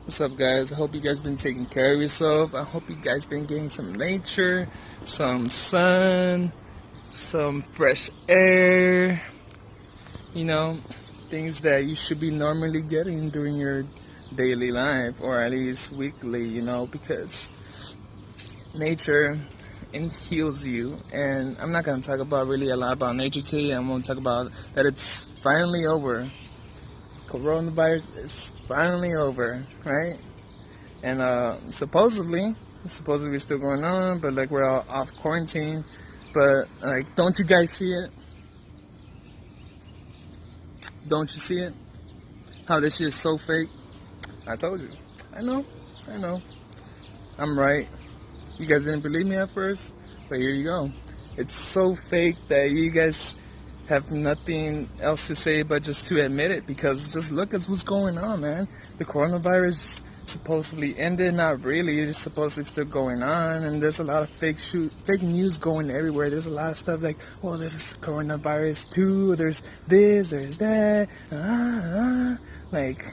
What's up, guys? I hope you guys been taking care of yourself. I hope you guys been getting some nature, some sun, some fresh air. You know, things that you should be normally getting during your daily life, or at least weekly. Because nature it heals you. And I'm not gonna talk about really a lot about nature today. I'm gonna talk about that it's finally over. Coronavirus is finally over, right? And supposedly it's still going on, but like we're all off quarantine. But like, don't you guys see it? Don't you see it? How this shit is so fake? I told you. I know. I'm right. You guys didn't believe me at first, but here you go. It's so fake that you guys have nothing else to say but just to admit it, because just look at what's going on, man. The coronavirus supposedly ended, not really. It's supposedly still going on, and there's a lot of fake news going everywhere. There's a lot of stuff like, well, there's this coronavirus too. There's this, there's that. Like,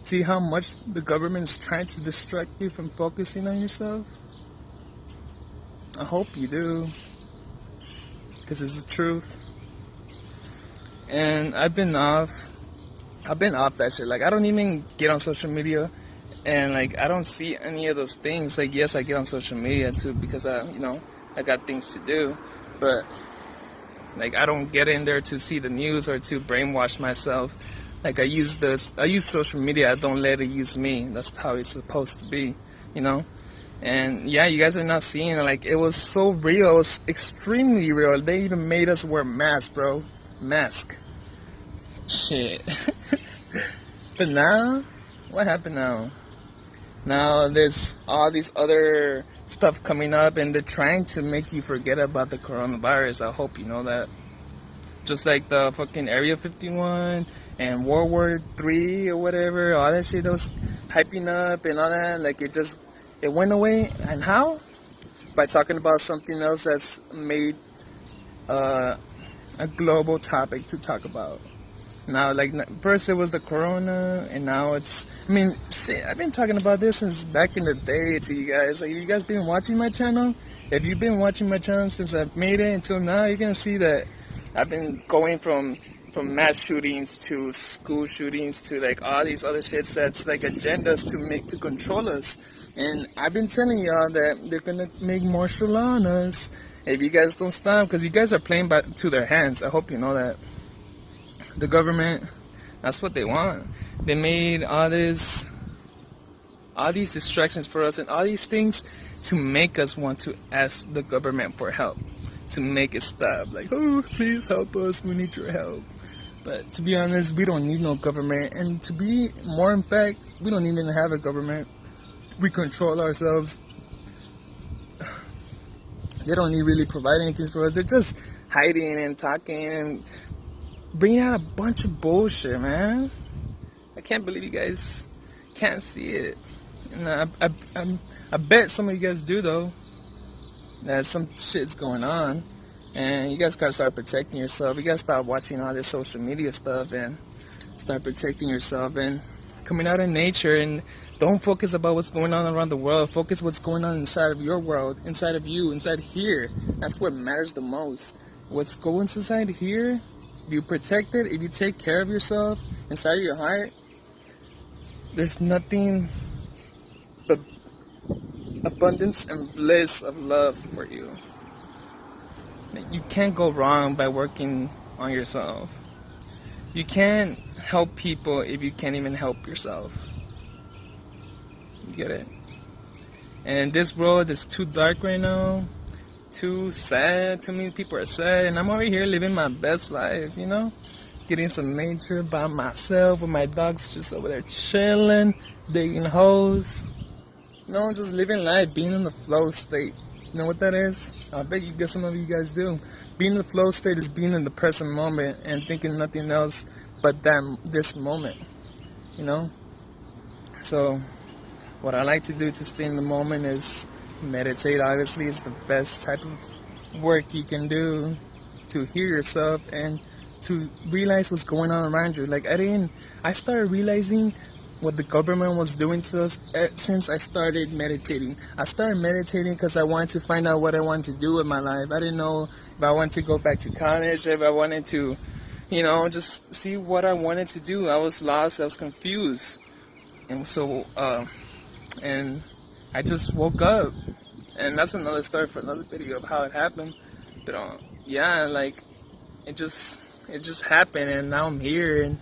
see how much the government is trying to distract you from focusing on yourself? I hope you do, because it's the truth. And I've been off that shit. Like, I don't even get on social media, and like, I don't see any of those things. Like, yes, I get on social media too because I got things to do, but like, I don't get in there to see the news or to brainwash myself. Like, I use social media. I don't let it use me. That's how it's supposed to be, you know. And yeah, you guys are not seeing it. Like, it was so real. It was extremely real. They even made us wear masks, bro. Mask. Shit. But now, what happened now? Now there's all these other stuff coming up, and they're trying to make you forget about the coronavirus. I hope you know that. Just like the fucking Area 51 and World War III or whatever, all that shit that was hyping up and all that, like, it went away. And how? By talking about something else that's made a global topic to talk about. Now, like, first it was the corona, and now it's, I mean, shit, I've been talking about this since back in the day to you guys. Like, you guys been watching my channel? If you've been watching my channel since I've made it until now, you're gonna see that I've been going from mass shootings to school shootings to like all these other shits that's like agendas to control us. And I've been telling y'all that they're gonna make martial law on us if you guys don't stop, because you guys are playing to their hands. I hope you know that. The government, that's what they want. They made all these distractions for us and all these things to make us want to ask the government for help, to make it stop. Like, oh, please help us, we need your help. But to be honest, we don't need no government. And to be more in fact, we don't even have a government. We control ourselves. They don't need really provide anything for us. They're just hiding and talking and bringing out a bunch of bullshit, man. I can't believe you guys can't see it. And I bet some of you guys do, though, that some shit's going on. And you guys gotta start protecting yourself. You gotta stop watching all this social media stuff and start protecting yourself and coming out in nature. And don't focus about what's going on around the world. Focus what's going on inside of your world, inside of you, inside here. That's what matters the most. What's going inside here, if you protect it, if you take care of yourself inside of your heart, there's nothing but abundance and bliss of love for you. You can't go wrong by working on yourself. You can't help people if you can't even help yourself. You get it? And this world is too dark right now, too sad. Too many people are sad, and I'm over here living my best life, you know? Getting some nature by myself with my dogs just over there chilling, digging holes. You know, just living life, being in the flow state. You know what that is? I bet you guess some of you guys do. Being in the flow state is being in the present moment and thinking nothing else but this moment, you know? So what I like to do to stay in the moment is meditate. Obviously, it's the best type of work you can do to hear yourself and to realize what's going on around you. Like, I started realizing what the government was doing to us since I started meditating. I started meditating because I wanted to find out what I wanted to do with my life. I didn't know if I wanted to go back to college, if I wanted to, just see what I wanted to do. I was lost, I was confused. And so, and I just woke up. And that's another story for another video of how it happened. But yeah, like it just happened, and now I'm here, and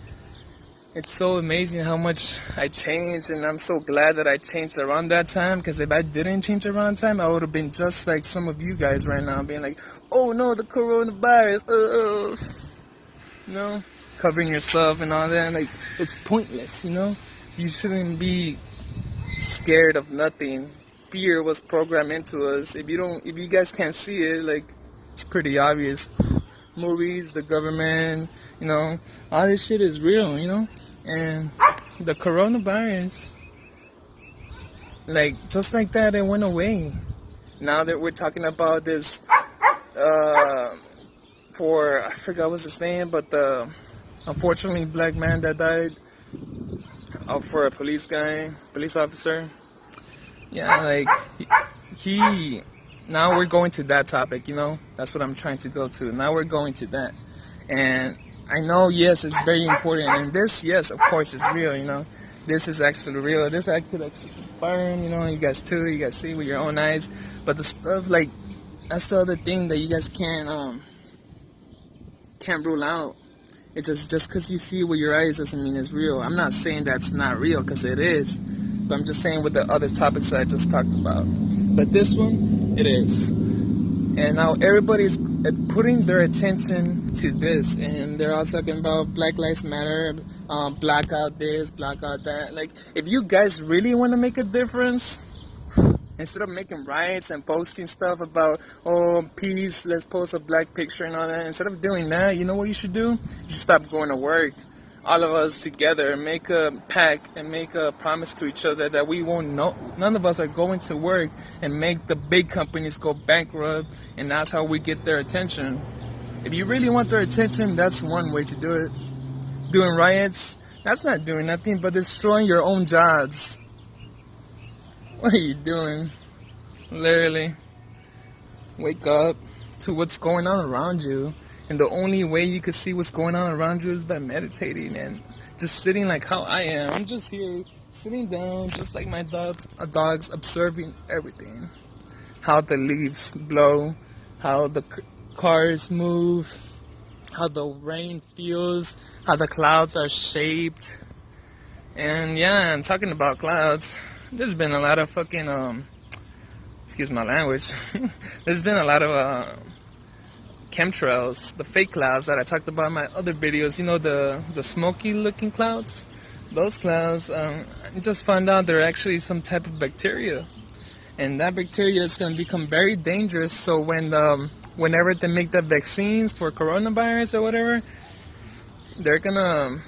it's so amazing how much I changed, and I'm so glad that I changed around that time, because if I didn't change around time, I would have been just like some of you guys right now, being like, oh no, the coronavirus, covering yourself and all that. Like, it's pointless, You shouldn't be scared of nothing. Fear was programmed into us. If you guys can't see it, like, it's pretty obvious. Movies, the government, all this shit is real, and the coronavirus, like, just like that, it went away. Now that we're talking about this, I forgot what's his name, but the unfortunately black man that died for a police officer. Yeah, like, he now we're going to that topic, that's what I'm trying to go to. Now we're going to that. And I know, yes, it's very important. And this, yes, of course, is real, This is actually real. This I could actually confirm, you guys too. You guys see with your own eyes. But the stuff, like, that's the other thing that you guys can't rule out. It's just because you see it with your eyes doesn't mean it's real. I'm not saying that's not real, because it is. But I'm just saying with the other topics that I just talked about. But this one, it is. And now everybody's putting their attention to this, and they're all talking about Black Lives Matter, blackout this, blackout that. Like, if you guys really want to make a difference, instead of making riots and posting stuff about, oh, peace, let's post a black picture and all that, instead of doing that, you know what you should do? You should stop going to work. All of us together, make a pact and make a promise to each other that we won't know, none of us are going to work and make the big companies go bankrupt, and that's how we get their attention. If you really want their attention, that's one way to do it. Doing riots, that's not doing nothing but destroying your own jobs. What are you doing? Literally, wake up to what's going on around you. And the only way you can see what's going on around you is by meditating and just sitting like how I am. I'm just here, sitting down, just like my dogs, observing everything. How the leaves blow, how the cars move, how the rain feels, how the clouds are shaped. And yeah, and talking about clouds, there's been a lot of fucking, excuse my language, there's been a lot of, chemtrails, the fake clouds that I talked about in my other videos, the smoky looking clouds. Those clouds, I just found out they're actually some type of bacteria, and that bacteria is going to become very dangerous. So whenever they make the vaccines for coronavirus or whatever, they're gonna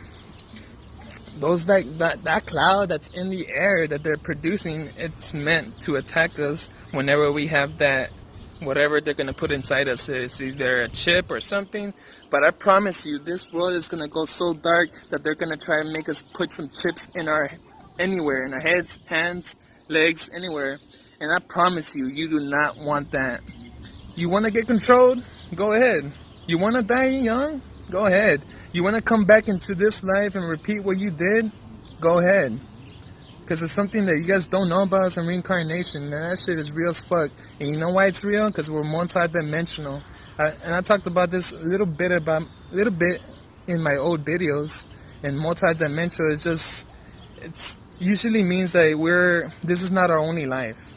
that cloud that's in the air that they're producing, it's meant to attack us whenever we have that. Whatever they're going to put inside us, it's either a chip or something. But I promise you, this world is going to go so dark that they're going to try and make us put some chips anywhere, in our heads, hands, legs, anywhere. And I promise you, you do not want that. You want to get controlled? Go ahead. You want to die young? Go ahead. You want to come back into this life and repeat what you did? Go ahead. Because it's something that you guys don't know about, some reincarnation. Man, that shit is real as fuck. And you know why it's real? Because we're multi-dimensional. And I talked about this a little bit in my old videos. And multi-dimensional is just, it's usually means that this is not our only life.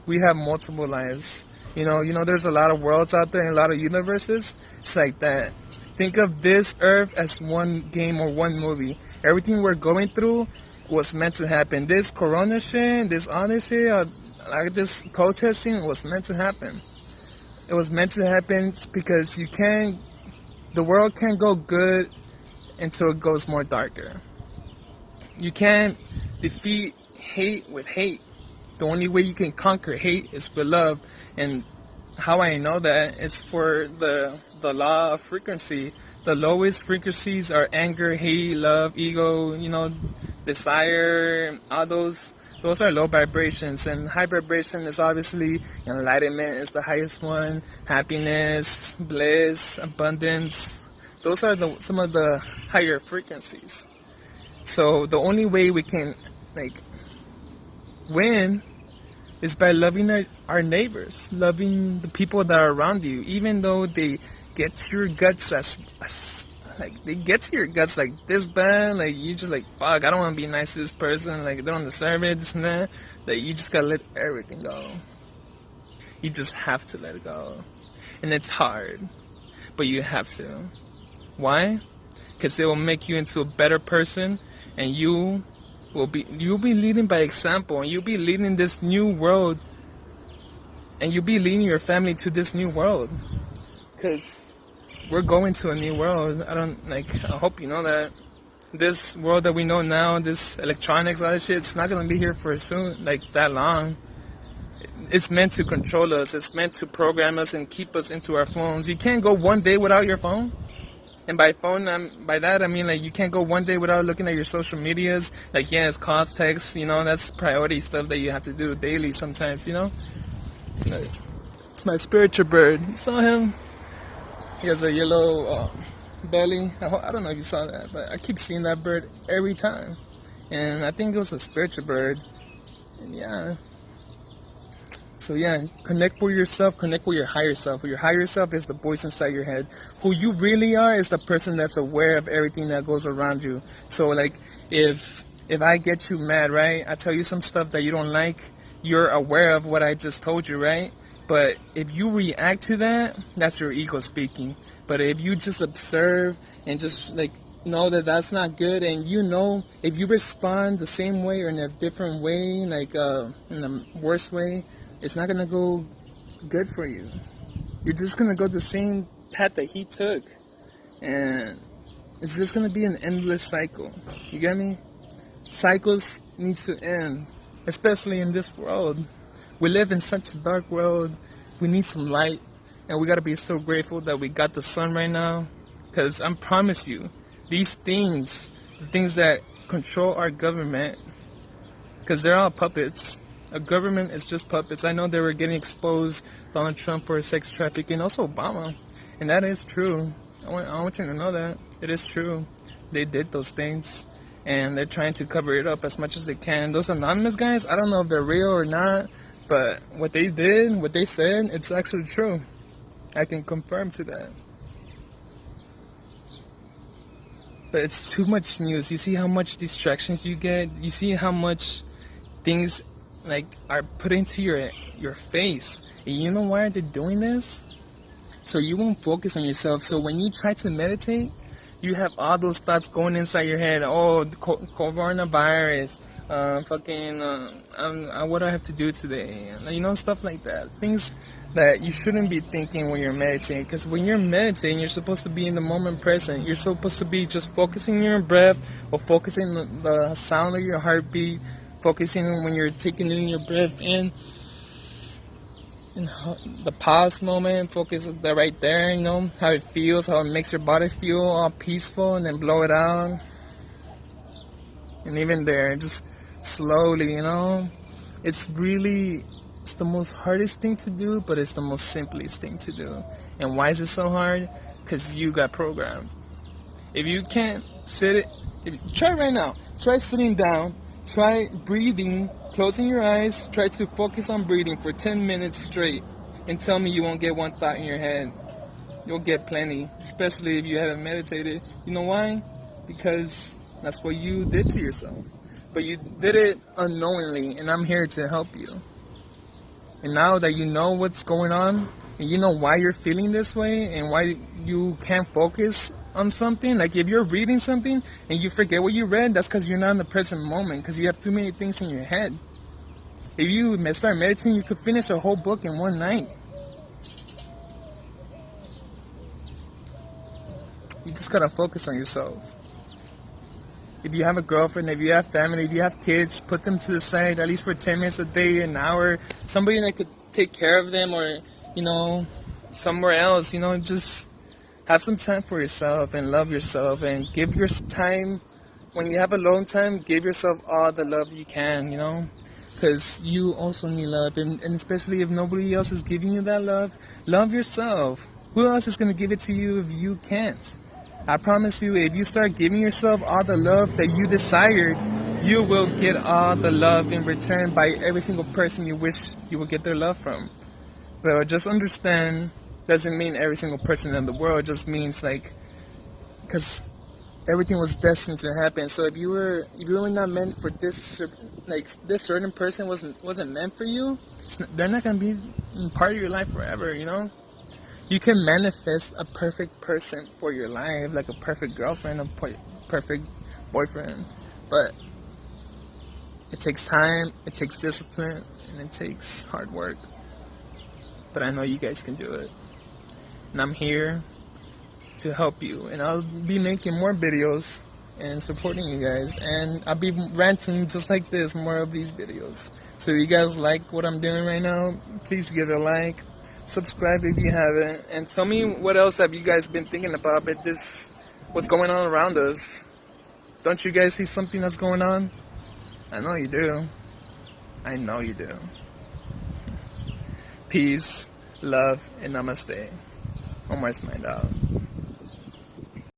We have multiple lives. There's a lot of worlds out there and a lot of universes. It's like that. Think of this earth as one game or one movie. Everything we're going through was meant to happen. This corona shit, this other shit, like this protesting was meant to happen. It was meant to happen because the world can't go good until it goes more darker. You can't defeat hate with hate. The only way you can conquer hate is with love. And how I know that is for the law of frequency. The lowest frequencies are anger, hate, love, ego, desire, all those are low vibrations, and high vibration is obviously enlightenment is the highest one, happiness, bliss, abundance. Those are some of the higher frequencies. So the only way we can like win is by loving our neighbors, loving the people that are around you, even though they get to your guts as like they get to your guts like this bad, like you just like fuck, I don't want to be nice to this person, like they don't deserve it, this and that. Like you just gotta let everything go. You just have to let it go, and it's hard, but you have to. Why? Because it will make you into a better person, and you'll be leading by example, and you'll be leading this new world, and you'll be leading your family to this new world. Because we're going to a new world. I hope you know that. This world that we know now, this electronics, all that shit, it's not going to be here for soon, like that long. It's meant to control us. It's meant to program us and keep us into our phones. You can't go one day without your phone. And by phone, by that I mean like you can't go one day without looking at your social medias. Like yeah, it's calls, texts, that's priority stuff that you have to do daily sometimes, It's my spiritual bird. You saw him? He has a yellow belly. I don't know if you saw that, but I keep seeing that bird every time. And I think it was a spiritual bird. And yeah. So yeah, connect with yourself, connect with your higher self. Your higher self is the voice inside your head. Who you really are is the person that's aware of everything that goes around you. So like if I get you mad, right? I tell you some stuff that you don't like, you're aware of what I just told you, right? But if you react to that, that's your ego speaking. But if you just observe and just like know that that's not good, and if you respond the same way or in a different way, like in a worse way, it's not gonna go good for you. You're just gonna go the same path that he took, and it's just gonna be an endless cycle. You get me? Cycles needs to end, especially in this world. We live in such a dark world. We need some light, and we gotta be so grateful that we got the sun right now. Cause I promise you, these things, the things that control our government, cause they're all puppets. A government is just puppets. I know they were getting exposed, Donald Trump for sex trafficking, also Obama. And that is true. I want you to know that. It is true. They did those things. And they're trying to cover it up as much as they can. Those anonymous guys, I don't know if they're real or not. But what they did, what they said, it's actually true. I can confirm to that. But it's too much news. You see how much distractions you get? You see how much things are put into your face. And you know why they're doing this? So you won't focus on yourself. So when you try to meditate, you have all those thoughts going inside your head. Oh, the coronavirus, what do I have to do today? Stuff like that. Things that you shouldn't be thinking when you're meditating. Because when you're meditating, you're supposed to be in the moment present. You're supposed to be just focusing on your breath, or focusing on the sound of your heartbeat, focusing on when you're taking in your breath in, and the pause moment, focus right there, how it feels, how it makes your body feel all peaceful, and then blow it out. And even there, just slowly, it's the most hardest thing to do, but it's the most simplest thing to do. And why is it so hard? Because you got programmed. If you can't try right now. Try sitting down. Try breathing, closing your eyes. Try to focus on breathing for 10 minutes straight. And tell me you won't get one thought in your head. You'll get plenty, especially if you haven't meditated. You know why? Because that's what you did to yourself. But you did it unknowingly, and I'm here to help you. And now that you know what's going on, and you know why you're feeling this way, and why you can't focus on something, like if you're reading something and you forget what you read, that's because you're not in the present moment, because you have too many things in your head. If you start meditating, you could finish a whole book in one night. You just gotta focus on yourself. If you have a girlfriend, if you have family, if you have kids, put them to the side at least for 10 minutes a day, an hour. Somebody that could take care of them, or somewhere else. Just have some time for yourself and love yourself, and give your time when you have alone time, give yourself all the love you can, you know? Because you also need love. And especially if nobody else is giving you that love, love yourself. Who else is going to give it to you if you can't? I promise you, if you start giving yourself all the love that you desired, you will get all the love in return by every single person you wish you would get their love from. But just understand, doesn't mean every single person in the world. It just means like, because everything was destined to happen. So if you were not meant for this, like this certain person wasn't meant for you, they're not gonna be part of your life forever. You know, you can manifest a perfect person for your life, like a perfect girlfriend, a perfect boyfriend, but it takes time, it takes discipline, and it takes hard work. But I know you guys can do it, and I'm here to help you, and I'll be making more videos and supporting you guys, and I'll be ranting just like this, more of these videos. So if you guys like what I'm doing right now, please give it a like, subscribe if you haven't, and tell me what else have you guys been thinking about what's going on around us. Don't you guys see something that's going on? I know you do. I know you do. Peace, love, and namaste. Omar's my dog.